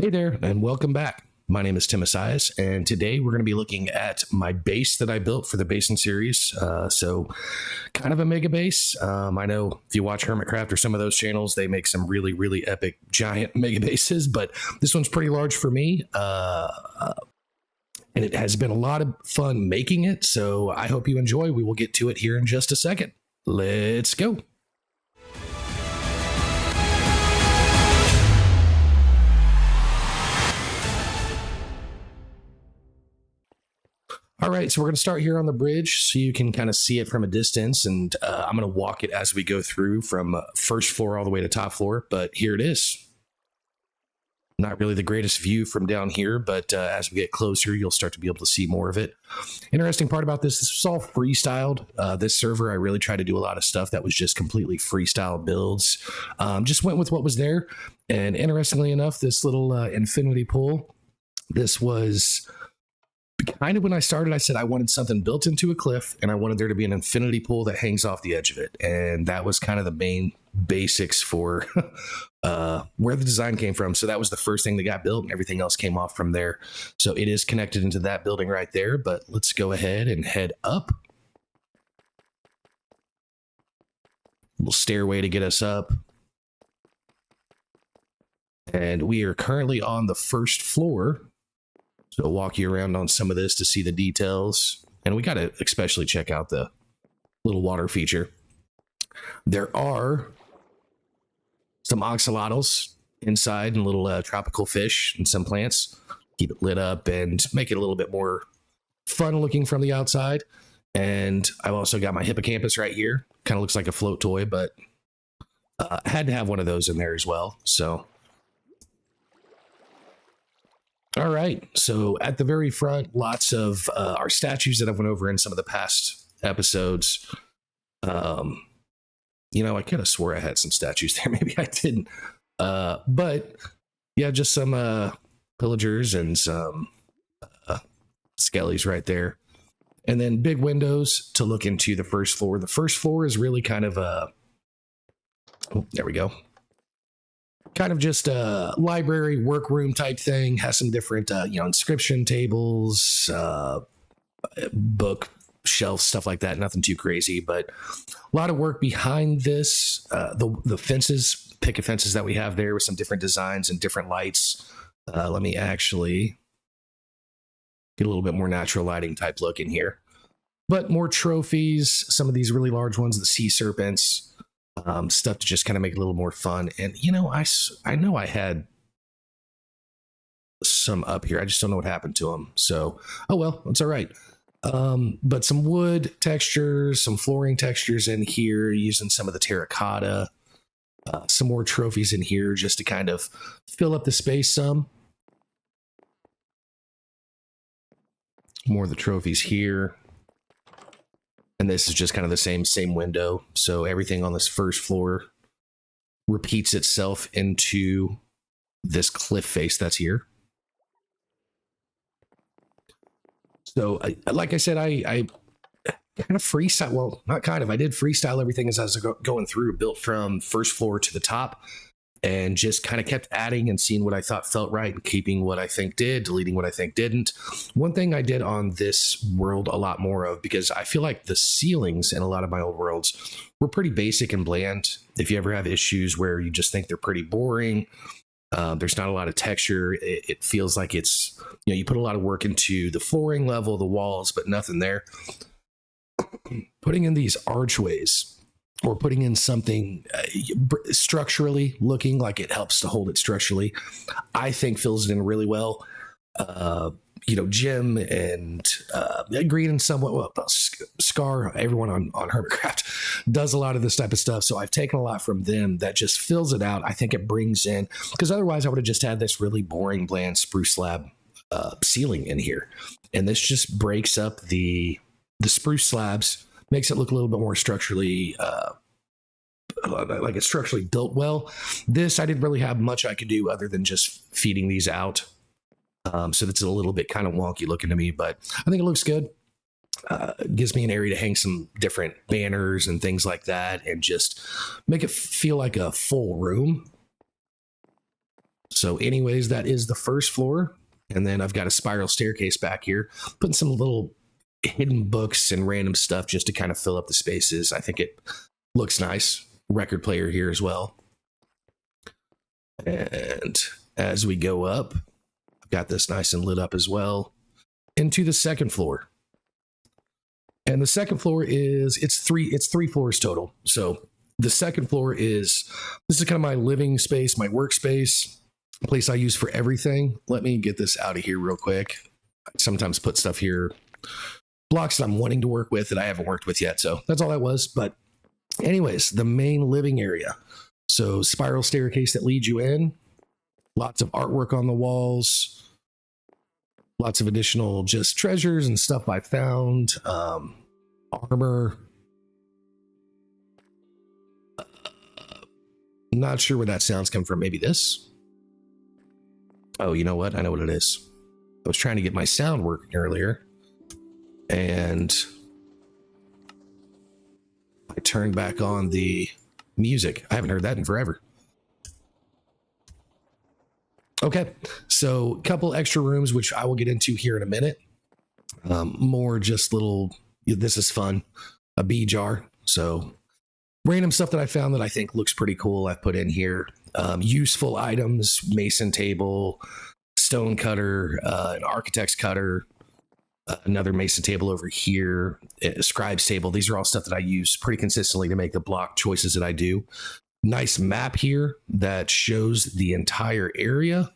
Hey there, and welcome back. My name is Timasius, and today we're going to be looking at my base that I built for the Basin series. So, kind of a mega base. I know if you watch Hermitcraft or some of those channels, they make some really, really epic, giant mega bases, but this one's pretty large for me. And it has been a lot of fun making it, so I hope you enjoy. We will get to it here in just a second. Let's go. All right, so we're going to start here on the bridge so you can kind of see it from a distance, and I'm going to walk it as we go through from first floor all the way to top floor, but here it is. Not really the greatest view from down here, but as we get closer, you'll start to be able to see more of it. Interesting part about this is all freestyled. This server, I really tried to do a lot of stuff that was just completely freestyle builds. Just went with what was there, and interestingly enough, this little infinity pool, this was kind of when I started. I said I wanted something built into a cliff, and I wanted there to be an infinity pool that hangs off the edge of it. And that was kind of the main basics for where the design came from. So that was the first thing that got built, and everything else came off from there. So it is connected into that building right there, but let's go ahead and head up. Little stairway to get us up. And we are currently on the first floor. So I'll walk you around on some of this to see the details. And we got to especially check out the little water feature. There are some oxalotls inside and little tropical fish and some plants. Keep it lit up and make it a little bit more fun looking from the outside. And I've also got my hippocampus right here. Kind of looks like a float toy, but I had to have one of those in there as well. So all right, so at the very front, lots of our statues that I went over in some of the past episodes. I could have swore I had some statues there. Maybe I didn't. But yeah, just some pillagers and some skellies right there. And then big windows to look into the first floor. The first floor is really kind of there we go. Kind of just a library workroom type thing. Has some different inscription tables, book shelves, stuff like that. Nothing too crazy, but a lot of work behind this. The fences, picket fences that we have there with some different designs and different lights. Let me actually get a little bit more natural lighting type look in here. But more trophies, some of these really large ones, the sea serpents. Stuff to just kind of make it a little more fun. And, I know I had some up here. I just don't know what happened to them. So, oh, well, it's all right. But some wood textures, some flooring textures in here using some of the terracotta, some more trophies in here just to kind of fill up the space some. More of the trophies here. And this is just kind of the same window. So everything on this first floor repeats itself into this cliff face that's here. So like I said, I kind of freestyle. Well, not kind of. I did freestyle everything as I was going through, built from first floor to the top, and just kind of kept adding and seeing what I thought felt right and keeping what I think did, deleting what I think didn't. One thing I did on this world a lot more of, because I feel like the ceilings in a lot of my old worlds were pretty basic and bland. If you ever have issues where you just think they're pretty boring, there's not a lot of texture. It feels like it's, you put a lot of work into the flooring level, the walls, but nothing there. Putting in these archways, or putting in something structurally looking like it helps to hold it structurally, I think fills it in really well. Jim and Green and somewhat, Scar, everyone on Hermitcraft does a lot of this type of stuff. So I've taken a lot from them that just fills it out. I think it brings in, because otherwise I would have just had this really boring, bland spruce slab ceiling in here. And this just breaks up the spruce slabs, makes it look a little bit more structurally, like it's structurally built well. This, I didn't really have much I could do other than just feeding these out. So that's a little bit kind of wonky looking to me, but I think it looks good. Gives me an area to hang some different banners and things like that, and just make it feel like a full room. So anyways, that is the first floor. And then I've got a spiral staircase back here, putting some little hidden books and random stuff just to kind of fill up the spaces. I think it looks nice. Record player here as well. And as we go up, I've got this nice and lit up as well into the second floor. And the second floor is it's three floors total. So the second floor this is kind of my living space, my workspace, place I use for everything. Let me get this out of here real quick. I sometimes put stuff here, blocks that I'm wanting to work with that I haven't worked with yet. So that's all that was. But anyways, the main living area. So spiral staircase that leads you in, lots of artwork on the walls, lots of additional just treasures and stuff I found, armor. Not sure where that sounds come from. Maybe this. Oh, you know what? I know what it is. I was trying to get my sound working earlier, and I turned back on the music. I haven't heard that in forever. Okay, so a couple extra rooms, which I will get into here in a minute. More just little, this is fun, a bee jar. So random stuff that I found that I think looks pretty cool I've put in here. Useful items, mason table, stone cutter, an architect's cutter, another mason table over here, a scribe's table. These are all stuff that I use pretty consistently to make the block choices that I do. Nice map here that shows the entire area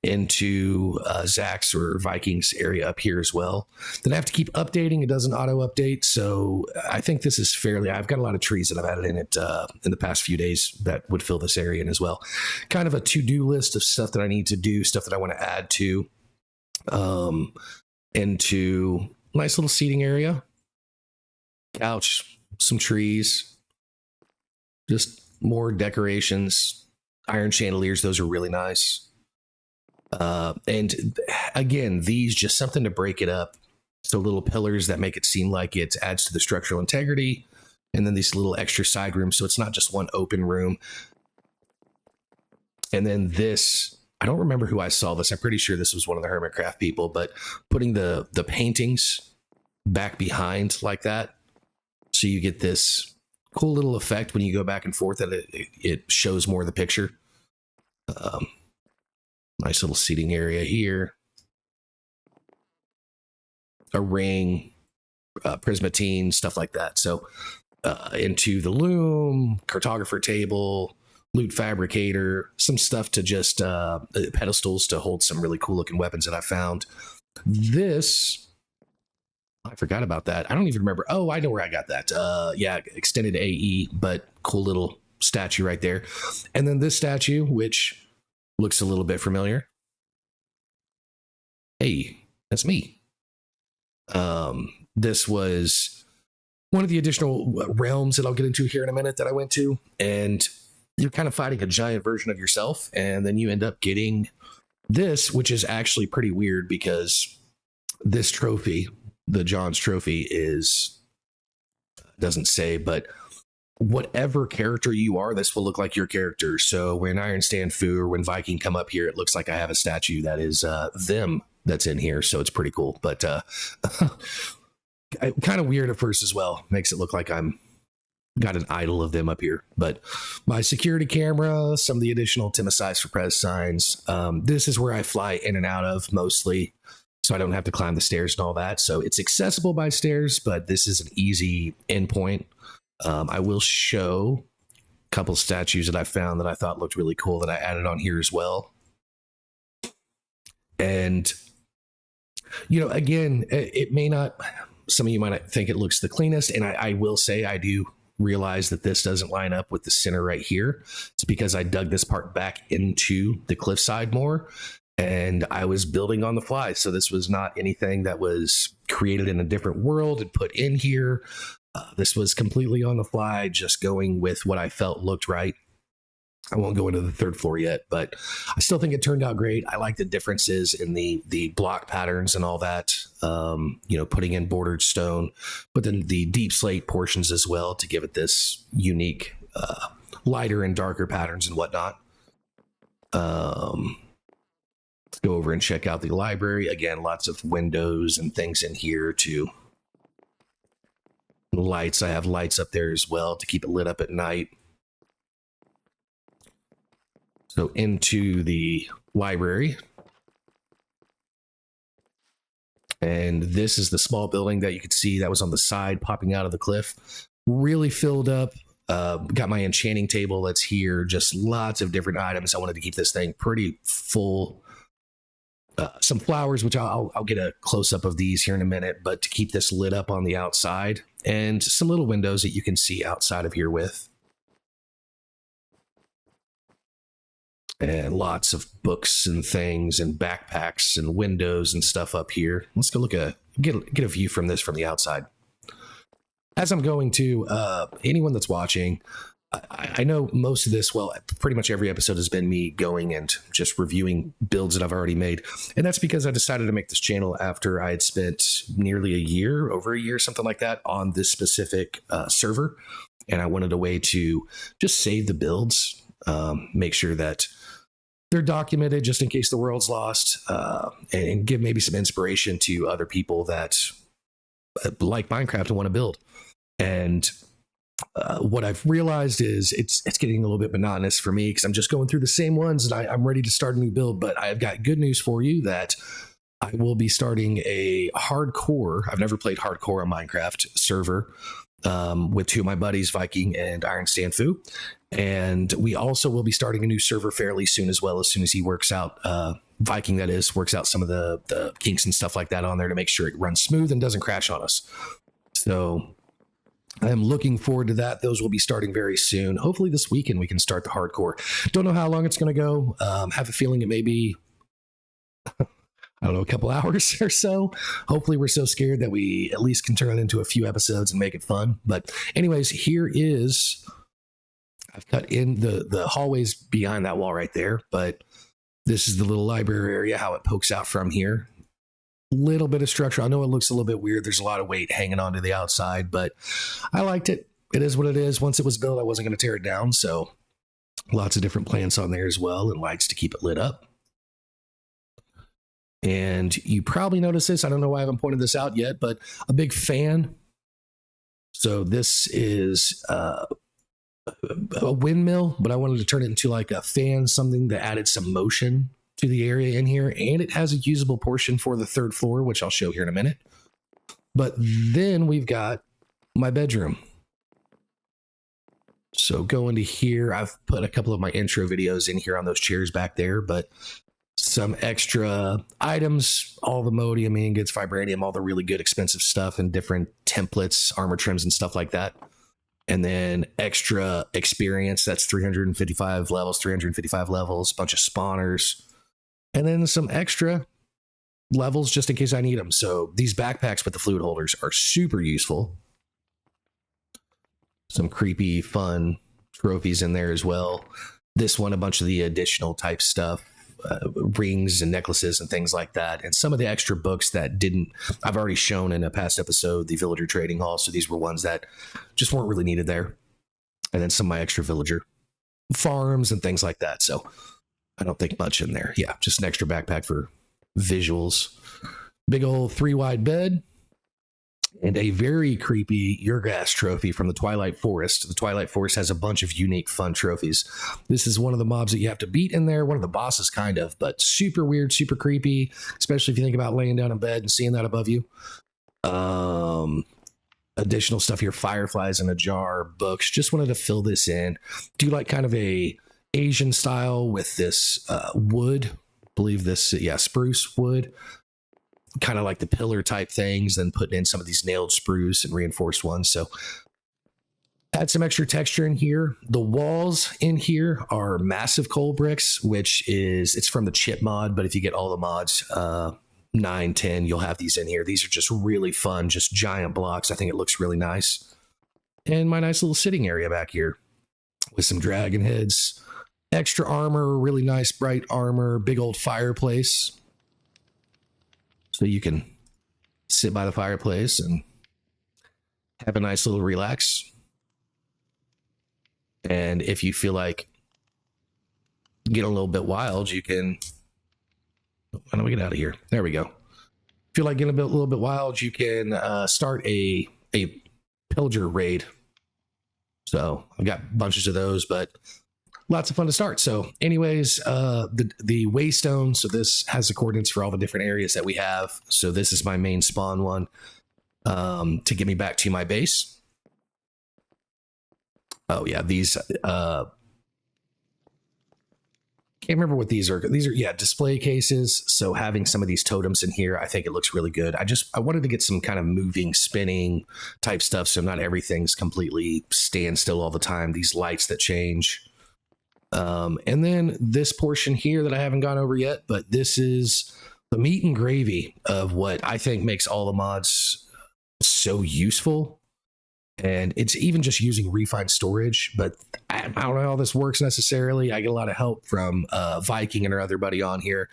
into Zach's or Vikings area up here as well. Then I have to keep updating. It doesn't auto update. So I think this is fairly, I've got a lot of trees that I've added in it in the past few days that would fill this area in as well. Kind of a to-do list of stuff that I need to do, stuff that I want to add to into nice little seating area, couch, some trees, just more decorations, iron chandeliers. Those are really nice. And again, these just something to break it up. So little pillars that make it seem like it adds to the structural integrity. And then these little extra side rooms. So it's not just one open room. And then this, I don't remember who I saw this. I'm pretty sure this was one of the Hermitcraft people, but putting the paintings back behind like that. So you get this cool little effect when you go back and forth that it shows more of the picture. Nice little seating area here. A ring, prismatine, stuff like that. So into the loom, cartographer table, loot fabricator, some stuff to just pedestals to hold some really cool looking weapons that I found. This, I forgot about that. I don't even remember. Oh, I know where I got that. Yeah, extended AE, but cool little statue right there. And then this statue, which looks a little bit familiar. Hey, that's me. This was one of the additional realms that I'll get into here in a minute that I went to. And you're kind of fighting a giant version of yourself. And then you end up getting this, which is actually pretty weird because this trophy, the John's trophy, doesn't say, but whatever character you are, this will look like your character. So when Iron Stand Fu or when Viking come up here, it looks like I have a statue that is them that's in here. So it's pretty cool, but kind of weird at first as well. Makes it look like I'm got an idol of them up here. But my security camera, some of the additional Timasius for Prez signs. This is where I fly in and out of mostly, so I don't have to climb the stairs and all that. So it's accessible by stairs, but this is an easy endpoint. I will show a couple statues that I found that I thought looked really cool that I added on here as well. And, you know, again, it may not, some of you might not think it looks the cleanest. And I will say I do realize that this doesn't line up with the center right here. It's because I dug this part back into the cliffside more and I was building on the fly. So this was not anything that was created in a different world and put in here. This was completely on the fly, just going with what I felt looked right. I won't go into the third floor yet, but I still think it turned out great. I like the differences in the block patterns and all that, putting in bordered stone, but then the deep slate portions as well to give it this unique lighter and darker patterns and whatnot. Let's go over and check out the library. Again, lots of windows and things in here to lights. I have lights up there as well to keep it lit up at night. So into the library. And this is the small building that you could see that was on the side popping out of the cliff. Really filled up. Got my enchanting table that's here. Just lots of different items. I wanted to keep this thing pretty full. Some flowers, which I'll get a close-up of these here in a minute, but to keep this lit up on the outside. And some little windows that you can see outside of here with. And lots of books and things and backpacks and windows and stuff up here. Let's go get a view from this from the outside. As I'm going to, anyone that's watching, I know most of this, well, pretty much every episode has been me going and just reviewing builds that I've already made. And that's because I decided to make this channel after I had spent nearly a year, over a year, something like that, on this specific server. And I wanted a way to just save the builds, make sure that they're documented just in case the world's lost, and give maybe some inspiration to other people that like Minecraft and want to build. And what I've realized is it's getting a little bit monotonous for me because I'm just going through the same ones and I'm ready to start a new build. But I've got good news for you that I will be starting a hardcore. I've never played hardcore on Minecraft server with two of my buddies, Viking and Iron Fu. And we also will be starting a new server fairly soon as well, as soon as he works out, Viking that is, works out some of the kinks and stuff like that on there to make sure it runs smooth and doesn't crash on us. So I'm looking forward to that. Those will be starting very soon. Hopefully this weekend we can start the hardcore. Don't know how long it's going to go. Have a feeling it may be, I don't know, a couple hours or so. Hopefully we're so scared that we at least can turn it into a few episodes and make it fun. But anyways, here is, I've cut in the hallways behind that wall right there, but this is the little library area, how it pokes out from here. Little bit of structure. I know it looks a little bit weird. There's a lot of weight hanging onto the outside, but I liked it. It is what it is. Once it was built, I wasn't going to tear it down. So lots of different plants on there as well and lights to keep it lit up. And you probably noticed this. I don't know why I haven't pointed this out yet, but a big fan. So this is a windmill, but I wanted to turn it into like a fan, something that added some motion to the area in here. And it has a usable portion for the third floor, which I'll show here in a minute. But then we've got my bedroom. So go into here. I've put a couple of my intro videos in here on those chairs back there, but some extra items, all the modium, ingots, vibranium, all the really good expensive stuff and different templates, armor trims and stuff like that. And then extra experience, that's 355 levels, bunch of spawners, and then some extra levels just in case I need them. So these backpacks with the fluid holders are super useful. Some creepy, fun trophies in there as well. This one, a bunch of the additional type stuff, rings and necklaces and things like that. And some of the extra books that I've already shown in a past episode, the villager trading hall. So these were ones that just weren't really needed there. And then some of my extra villager farms and things like that. So I don't think much in there. Yeah, just an extra backpack for visuals. Big old 3-wide bed. And a very creepy Urgas trophy from the Twilight Forest. The Twilight Forest has a bunch of unique, fun trophies. This is one of the mobs that you have to beat in there. One of the bosses, kind of, but super weird, super creepy, especially if you think about laying down in bed and seeing that above you. Additional stuff here, fireflies in a jar, books. Just wanted to fill this in. Do like kind of a Asian style with this wood. I believe this, yeah, spruce wood. Kind of like the pillar type things, then putting in some of these nailed spruce and reinforced ones. So add some extra texture in here. The walls in here are massive coal bricks, which it's from the chip mod, but if you get all the mods, 9, 10, you'll have these in here. These are just really fun, just giant blocks. I think it looks really nice. And my nice little sitting area back here with some dragon heads, extra armor, really nice bright armor, big old fireplace. So you can sit by the fireplace and have a nice little relax. And if you feel like get a little bit wild, you can, how do we get out of here? There we go. If you like getting a little bit wild, you can start a pillager raid. So I've got bunches of those, but lots of fun to start. So anyways, the waystone. So this has the coordinates for all the different areas that we have. So this is my main spawn one to get me back to my base. Oh yeah, these can't remember what these are. These are, yeah, display cases. So having some of these totems in here, I think it looks really good. I wanted to get some kind of moving, spinning type stuff. So not everything's completely standstill all the time. These lights that change. And then this portion here that I haven't gone over yet, but this is the meat and gravy of what I think makes all the mods so useful. And it's even just using refined storage, but I don't know how this works necessarily. I get a lot of help from Viking and our other buddy on here.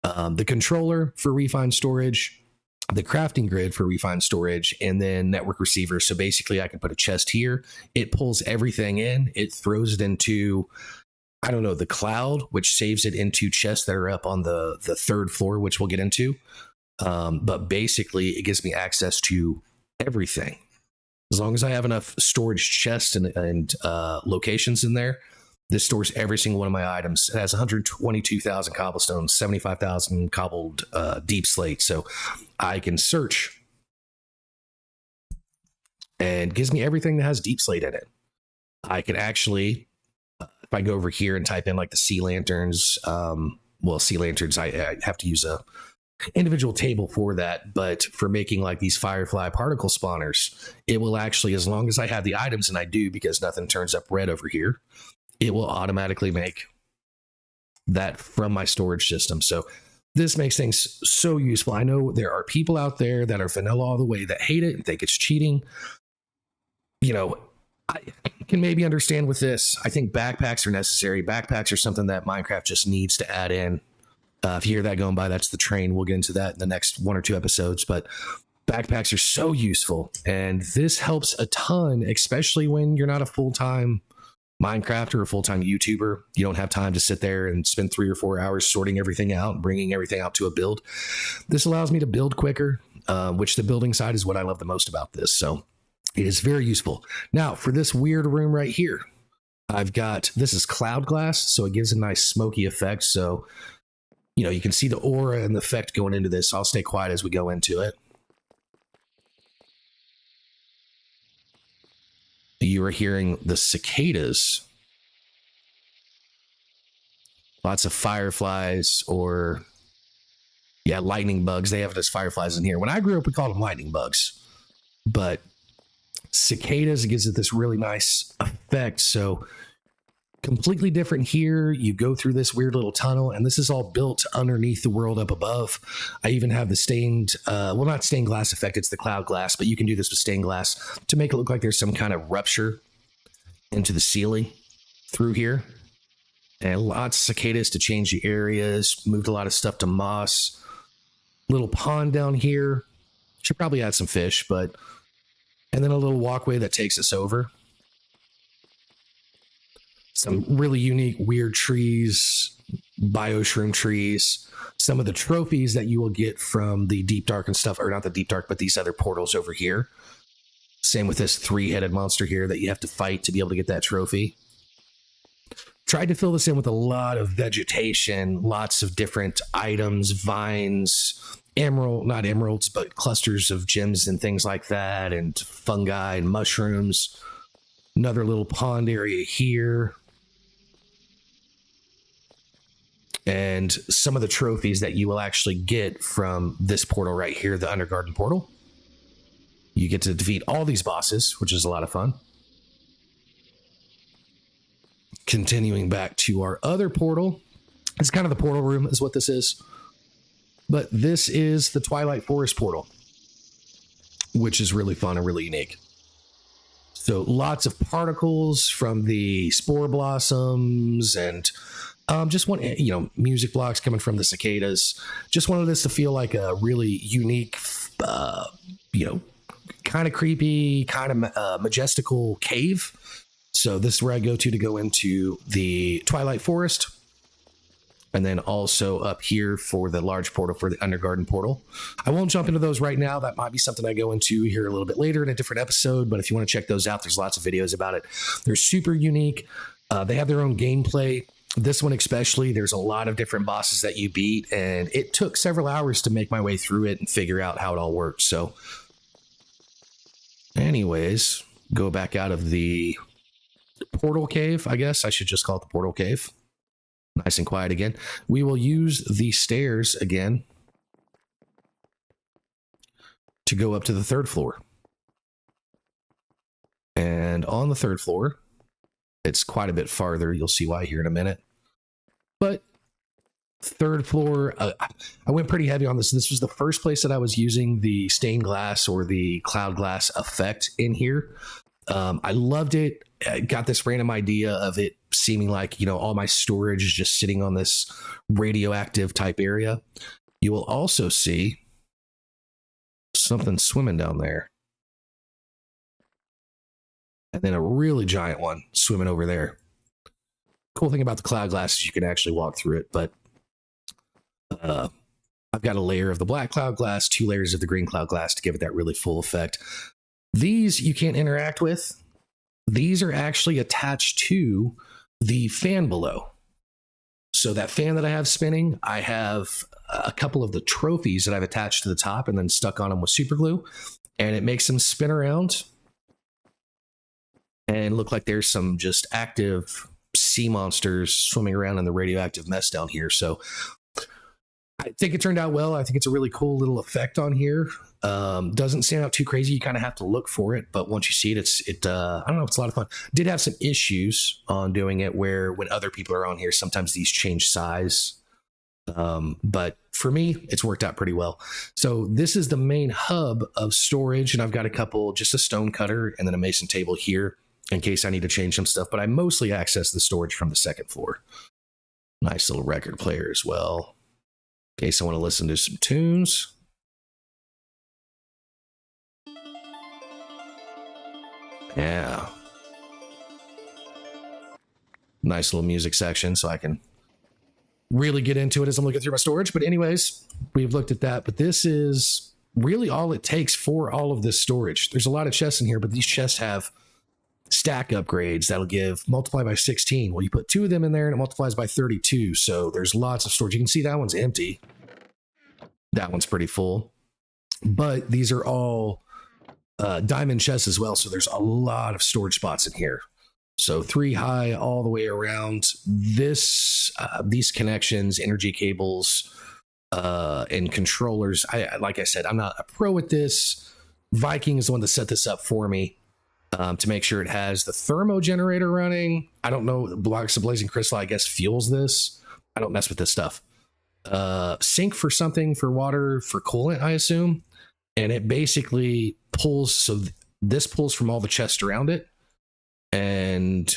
The controller for refined storage, the crafting grid for refined storage, and then network receiver. So basically I can put a chest here. It pulls everything in. It throws it into, I don't know, the cloud, which saves it into chests that are up on the third floor, which we'll get into. But basically it gives me access to everything. As long as I have enough storage chests and locations in there, this stores every single one of my items. It has 122,000 cobblestone, 75,000 cobbled deep slate. So I can search and gives me everything that has deep slate in it. I can actually, if I go over here and type in like the sea lanterns, sea lanterns, I have to use a individual table for that, but for making like these firefly particle spawners, it will actually, as long as I have the items, and I do because nothing turns up red over here, it will automatically make that from my storage system. So this makes things so useful. I know there are people out there that are vanilla all the way that hate it and think it's cheating. You know, I can maybe understand with this. I think backpacks are necessary. Backpacks are something that Minecraft just needs to add in. If you hear that going by, that's the train. We'll get into that in the next 1 or 2 episodes. But backpacks are so useful. And this helps a ton, especially when you're not a full-time Minecrafter or a full-time YouTuber. You don't have time to sit there and spend 3 or 4 hours sorting everything out and bringing everything out to a build. This allows me to build quicker, which the building side is what I love the most about this. So it is very useful. Now, for this weird room right here, I've got, this is cloud glass, so it gives a nice smoky effect. So you know, you can see the aura and the effect going into this. I'll stay quiet as we go into it. You are hearing the cicadas. Lots of fireflies or, yeah, lightning bugs. They have those fireflies in here. When I grew up, we called them lightning bugs. But cicadas, it gives it this really nice effect. So completely different here. You go through this weird little tunnel, and this is all built underneath the world up above. I even have the stained, not stained glass effect, it's the cloud glass, but you can do this with stained glass to make it look like there's some kind of rupture into the ceiling through here. And lots of cicadas to change the areas. Moved a lot of stuff to moss. Little pond down here. Should probably add some fish, but, and then a little walkway that takes us over. Some really unique, weird trees, bioshroom trees. Some of the trophies that you will get from the deep dark and stuff, or not the deep dark, but these other portals over here. Same with this 3-headed monster here that you have to fight to be able to get that trophy. Tried to fill this in with a lot of vegetation, lots of different items, vines, not emeralds, but clusters of gems and things like that, and fungi and mushrooms. Another little pond area here. And some of the trophies that you will actually get from this portal right here, the Undergarden portal. You get to defeat all these bosses, which is a lot of fun. Continuing back to our other portal. It's kind of the portal room is what this is. But this is the Twilight Forest portal, which is really fun and really unique. So lots of particles from the spore blossoms and just want, music blocks coming from the cicadas. Just wanted this to feel like a really unique, kind of creepy, kind of majestical cave. So this is where I go to go into the Twilight Forest. And then also up here for the large portal for the Undergarden portal. I won't jump into those right now. That might be something I go into here a little bit later in a different episode. But if you want to check those out, there's lots of videos about it. They're super unique. They have their own gameplay. This one especially, there's a lot of different bosses that you beat. And it took several hours to make my way through it and figure out how it all worked. So anyways, go back out of the portal cave. I guess I should just call it the portal cave. Nice and quiet again. We will use the stairs again to go up to the third floor. And on the third floor, it's quite a bit farther. You'll see why here in a minute. But third floor, I went pretty heavy on this. This was the first place that I was using the stained glass or the cloud glass effect in here. I loved it. I got this random idea of it seeming like, you know, all my storage is just sitting on this radioactive type area. You will also see something swimming down there. And then a really giant one swimming over there. Cool thing about the cloud glass is you can actually walk through it, but I've got a layer of the black cloud glass, 2 layers of the green cloud glass to give it that really full effect. These you can't interact with. These are actually attached to the fan below. So that fan that I have spinning, I have a couple of the trophies that I've attached to the top and then stuck on them with super glue, and it makes them spin around and look like there's some just active sea monsters swimming around in the radioactive mess down here. So I think it turned out well. I think it's a really cool little effect on here. Doesn't stand out too crazy. You kind of have to look for it, but once you see it, I don't know, it's a lot of fun. Did have some issues on doing it where when other people are on here, sometimes these change size. But for me, it's worked out pretty well. So this is the main hub of storage, and I've got a couple, just a stone cutter and then a mason table here in case I need to change some stuff, but I mostly access the storage from the second floor. Nice little record player as well, in case I want to listen to some tunes. Yeah. Nice little music section so I can really get into it as I'm looking through my storage. But anyways, we've looked at that, but this is really all it takes for all of this storage. There's a lot of chests in here, but these chests have stack upgrades that'll give multiply by 16. Well, you put 2 of them in there and it multiplies by 32. So there's lots of storage. You can see that one's empty. That one's pretty full, but these are all diamond chests as well. So there's a lot of storage spots in here. So 3 high all the way around. These connections, energy cables, and controllers. Like I said, I'm not a pro at this. Viking is the one that set this up for me. To make sure it has the thermo generator running. I don't know. Blocks of blazing crystal, I guess, fuels this. I don't mess with this stuff. Sink for something, for water, for coolant, I assume. And it basically pulls. So this pulls from all the chests around it. And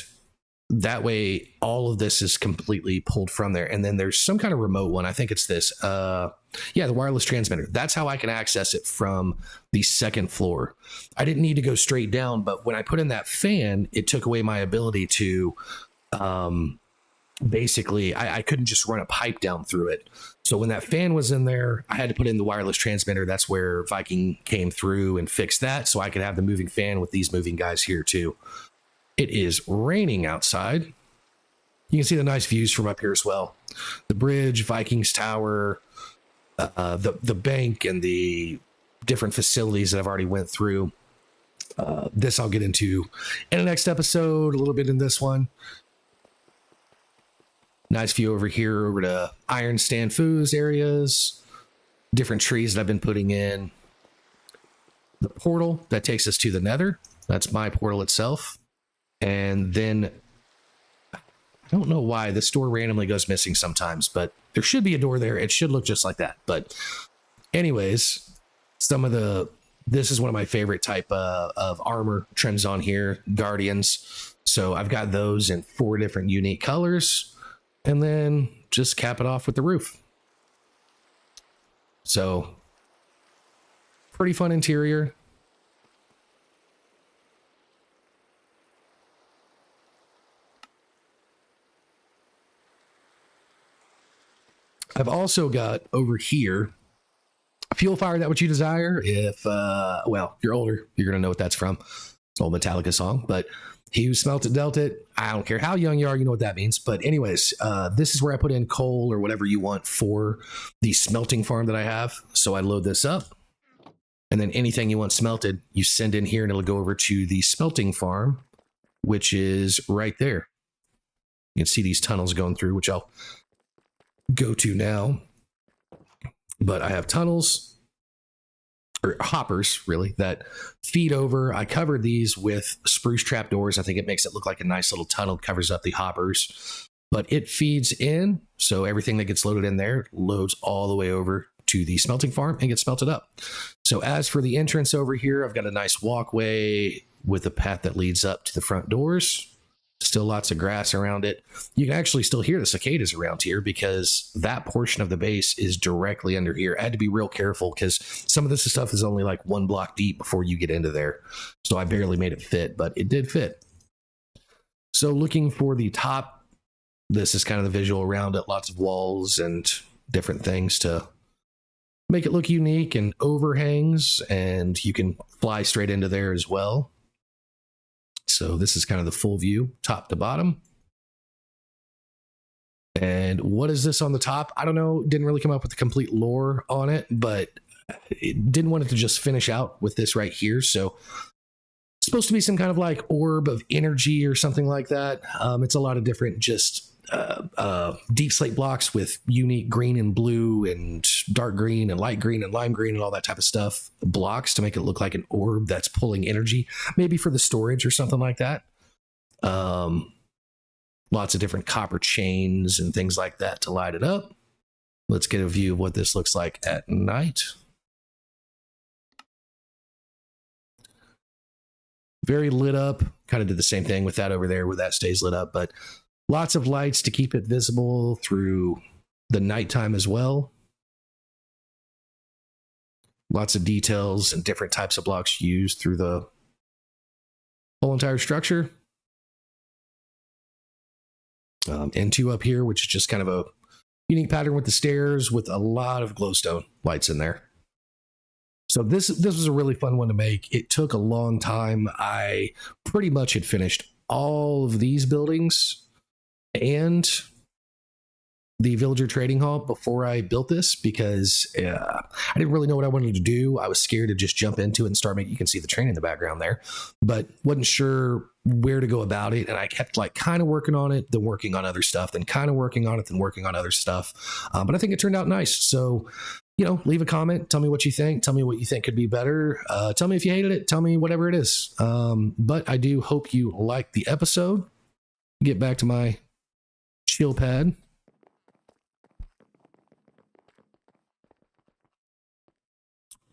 that way, all of this is completely pulled from there. And then there's some kind of remote one. I think it's this. Yeah, the wireless transmitter. That's how I can access it from the second floor. I didn't need to go straight down, but when I put in that fan, it took away my ability to basically, I couldn't just run a pipe down through it. So when that fan was in there, I had to put in the wireless transmitter. That's where Viking came through and fixed that so I could have the moving fan with these moving guys here too. It is raining outside. You can see the nice views from up here as well. The bridge, Viking's Tower, the bank, and the different facilities that I've already went through. This I'll get into in the next episode, a little bit in this one. Nice view over here over to Iron Stand Foods areas. Different trees that I've been putting in. The portal that takes us to the Nether. That's my portal itself. And then I don't know why this door randomly goes missing sometimes, but there should be a door there. It should look just like that. But anyways, this is one of my favorite type of armor trends on here, Guardians. So I've got those in 4 different unique colors, and then just cap it off with the roof. So pretty fun interior. I've also got over here, fuel fire that which you desire. If, well, you're older, you're going to know what that's from. It's an old Metallica song, but he who smelt it, dealt it. I don't care how young you are, you know what that means. But anyways, this is where I put in coal or whatever you want for the smelting farm that I have. So I load this up, and then anything you want smelted, you send in here and it'll go over to the smelting farm, which is right there. You can see these tunnels going through, which I'll go to now. But I have tunnels, or hoppers really, that feed over. I covered these with spruce trapdoors. I think it makes it look like a nice little tunnel, covers up the hoppers, but it feeds in. So everything that gets loaded in there loads all the way over to the smelting farm and gets smelted up. So as for the entrance over here, I've got a nice walkway with a path that leads up to the front doors. Still lots of grass around it. You can actually still hear the cicadas around here because that portion of the base is directly under here. I had to be real careful because some of this stuff is only like 1 block deep before you get into there. So I barely made it fit, but it did fit. So looking for the top, this is kind of the visual around it. Lots of walls and different things to make it look unique, and overhangs, and you can fly straight into there as well. So this is kind of the full view, top to bottom. And what is this on the top? I don't know. Didn't really come up with the complete lore on it, but it didn't want it to just finish out with this right here. So it's supposed to be some kind of like orb of energy or something like that. It's a lot of different just deep slate blocks with unique green and blue and dark green and light green and lime green and all that type of stuff, blocks to make it look like an orb that's pulling energy, maybe for the storage or something like that. Lots of different copper chains and things like that to light it up. Let's get a view of what this looks like at night. Very lit up. Kind of did the same thing with that over there where that stays lit up, but lots of lights to keep it visible through the nighttime as well. Lots of details and different types of blocks used through the whole entire structure. N2 up here, which is just kind of a unique pattern with the stairs with a lot of glowstone lights in there. So this was a really fun one to make. It took a long time. I pretty much had finished all of these buildings and the villager trading hall before I built this because I didn't really know what I wanted to do. I was scared to just jump into it and start making, you can see the train in the background there, but wasn't sure where to go about it. And I kept like kind of working on it, then working on other stuff, then kind of working on it, then working on other stuff. But I think it turned out nice. So, you know, leave a comment. Tell me what you think. Tell me what you think could be better. Tell me if you hated it. Tell me whatever it is. But I do hope you liked the episode. Get back to my chill pad.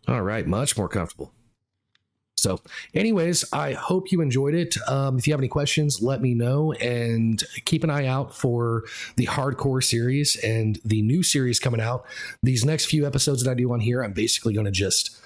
All right, much more comfortable. So anyways, I hope you enjoyed it. If you have any questions, let me know, and keep an eye out for the hardcore series and the new series coming out. These next few episodes that I do on here, I'm basically going to just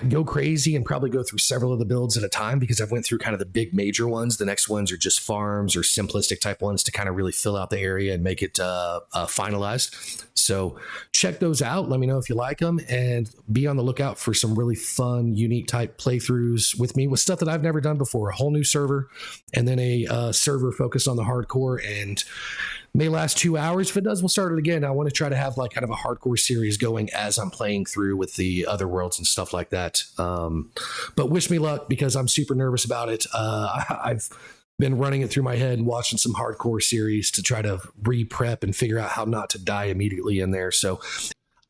go crazy and probably go through several of the builds at a time because I've went through kind of the big major ones. The next ones are just farms or simplistic type ones to kind of really fill out the area and make it finalized. So check those out. Let me know if you like them, and be on the lookout for some really fun, unique type playthroughs with me with stuff that I've never done before. A whole new server, and then a server focused on the hardcore, and may last 2 hours. If it does, we'll start it again. I want to try to have like kind of a hardcore series going as I'm playing through with the other worlds and stuff like that. But wish me luck because I'm super nervous about it. I've been running it through my head and watching some hardcore series to try to re-prep and figure out how not to die immediately in there. So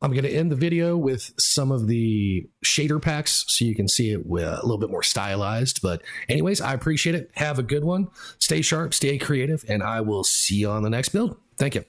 I'm going to end the video with some of the shader packs so you can see it a little bit more stylized. But anyways, I appreciate it. Have a good one. Stay sharp, stay creative, and I will see you on the next build. Thank you.